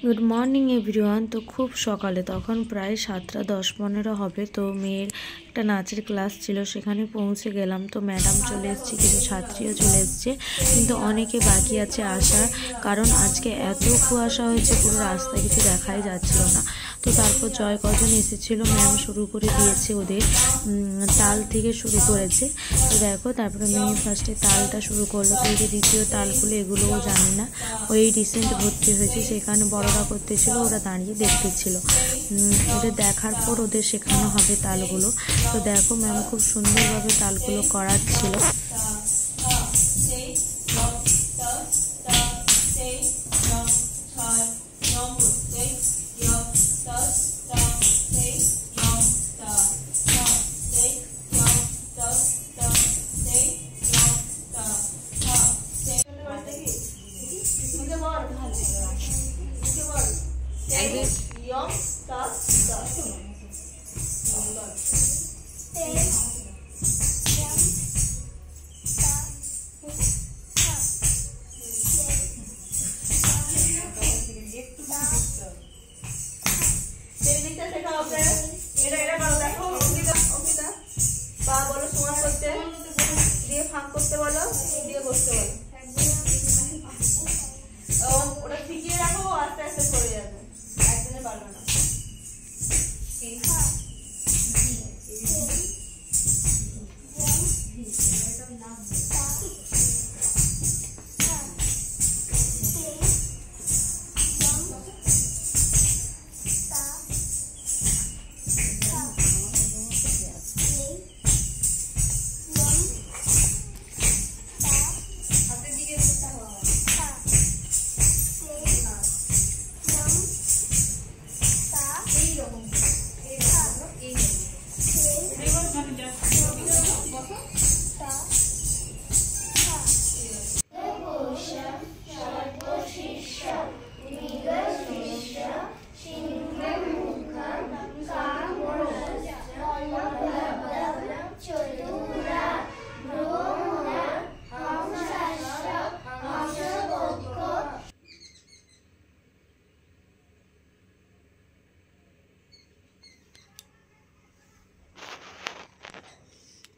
Good morning everyone. তো খুব সকালে তখন প্রায় 7:10-15 হবে। তো মেয়ের একটা নাচের ক্লাস ছিল, সেখানে পৌঁছে গেলাম। তো ম্যাডাম চলে এসছে, কিছু ছাত্রীও চলে এসছে, কিন্তু অনেকে বাকি আছে আসার, কারণ আজকে এত কুয়াশা হয়েছে পুরো রাস্তায় কিছু দেখাই যাচ্ছিল না। তো তারপর জয় কজন এসেছিলো, ম্যাম শুরু করে দিয়েছে, ওদের তাল থেকে শুরু করেছে। তো দেখো, তারপরে মেয়ে ফার্স্টে তালটা শুরু করলো, তো এই যে দ্বিতীয় তালগুলো এগুলোও জানি না, ওই রিসেন্ট ভর্তি হয়েছে, সেখানে বড়রা করতেছিল, ওরা দাঁড়িয়ে দেখতেছিল। ওদের দেখার পর ওদের শেখানো হবে তালগুলো। তো দেখো, ম্যাম খুব সুন্দরভাবে তালগুলো করাচ্ছিল। করতে বলো, দিয়ে বসতে বলো, ওটা শিখিয়ে রাখো, আস্তে আস্তে সরে যাবে, একদিনে পারবে না।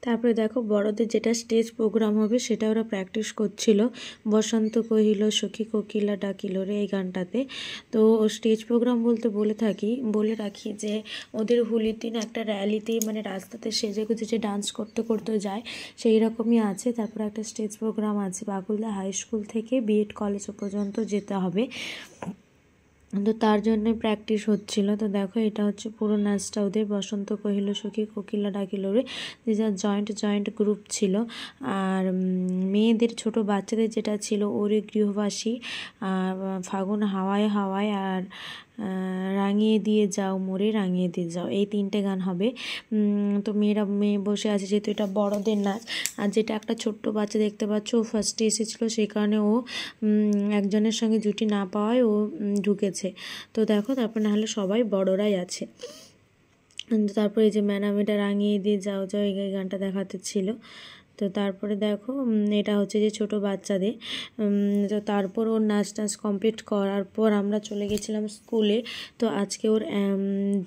তারপরে দেখো, বড়দের যেটা স্টেজ প্রোগ্রাম হবে সেটা ওরা প্র্যাকটিস করছিল। বসন্ত কহিল সখী কোকিলা ডাকিল রে, এই গানটাতে। তো স্টেজ প্রোগ্রাম বলে রাখি যে ওদের হোলির দিন একটা র্যালিতে, মানে রাস্তাতে সেজে গুজে যে ডান্স করতে করতে যায়, সেই রকমই আছে। তারপরে একটা স্টেজ প্রোগ্রাম আছে, বাকুলদা হাই স্কুল থেকে বিএড কলেজ পর্যন্ত যেতে হবে, তো তার জন্য প্র্যাকটিস হচ্ছিল। তো দেখো, এটা হচ্ছে পুরো নাচটা ওদের, বসন্ত কহিল সখী কোকিলা ডাকিল রে, যে জয়েন্ট গ্রুপ ছিল। আর মেয়েদের ছোট বাচ্চাদের যেটা ছিল, ওরে গৃহবাসী, ফাগুন হাওয়ায় হাওয়ায়, আর রাঙিয়ে দিয়ে যাও মোরে রাঙিয়ে দিয়ে যাও, এই 3টে গান হবে। তো মেয়ে বসে আছে, যেহেতু এটা বড়দের নাচ। আর যেটা একটা ছোট্ট বাচ্চা দেখতে পাচ্ছ, ও ফার্স্টে এসেছিলো, সেই কারণে ও একজনের সঙ্গে জুটি না পাওয়ায় ও ঢুকেছে। তো দেখো, তারপর নাহলে সবাই বড়রাই আছে। তারপরে এই যে ম্যাডাম এটা রাঙিয়ে দিয়ে যাও যাও, এই গানটা দেখাতে ছিল। তো তারপরে দেখো, এটা হচ্ছে যে ছোট বাচ্চাদের। তো তারপর ওর নাচ কমপ্লিট করার পর আমরা চলে গেছিলাম স্কুলে। তো আজকে ওর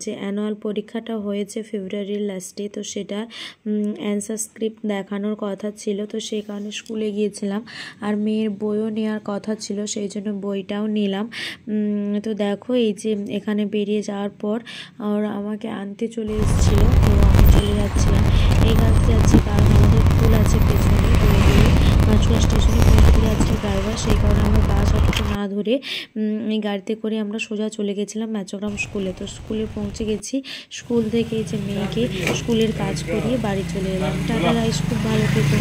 যে অ্যানুয়াল পরীক্ষাটা হয়েছে ফেব্রুয়ারির লাস্টে, তো সেটা অ্যান্সার স্ক্রিপ্ট দেখানোর কথা ছিল, তো সেই কারণে স্কুলে গিয়েছিলাম। আর মেয়ের বইও নেওয়ার কথা ছিল, সেই জন্য বইটাও নিলাম। তো দেখো, এই যে এখানে বেরিয়ে যাওয়ার পর ওরা আমাকে আনতে চলে এসেছিলো, তো আমি চলে যাচ্ছিলাম, এই গাছ যাচ্ছি, কারণ আমাদের স্কুল আছে পেছনে। তো পাঁচকুড়া স্টেশনে পৌঁছে যাচ্ছে ড্রাইভার, সেই কারণে আমরা বাস অটো না ধরে এই গাড়িতে করে আমরা সোজা চলে গেছিলাম ম্যাচগ্রাম স্কুলে। তো স্কুলে পৌঁছে গেছি, স্কুল থেকে এই যে মেয়েকে স্কুলের কাজ করিয়ে বাড়ি চলে এলাম। টাটা গাইস, খুব ভালো থেকো।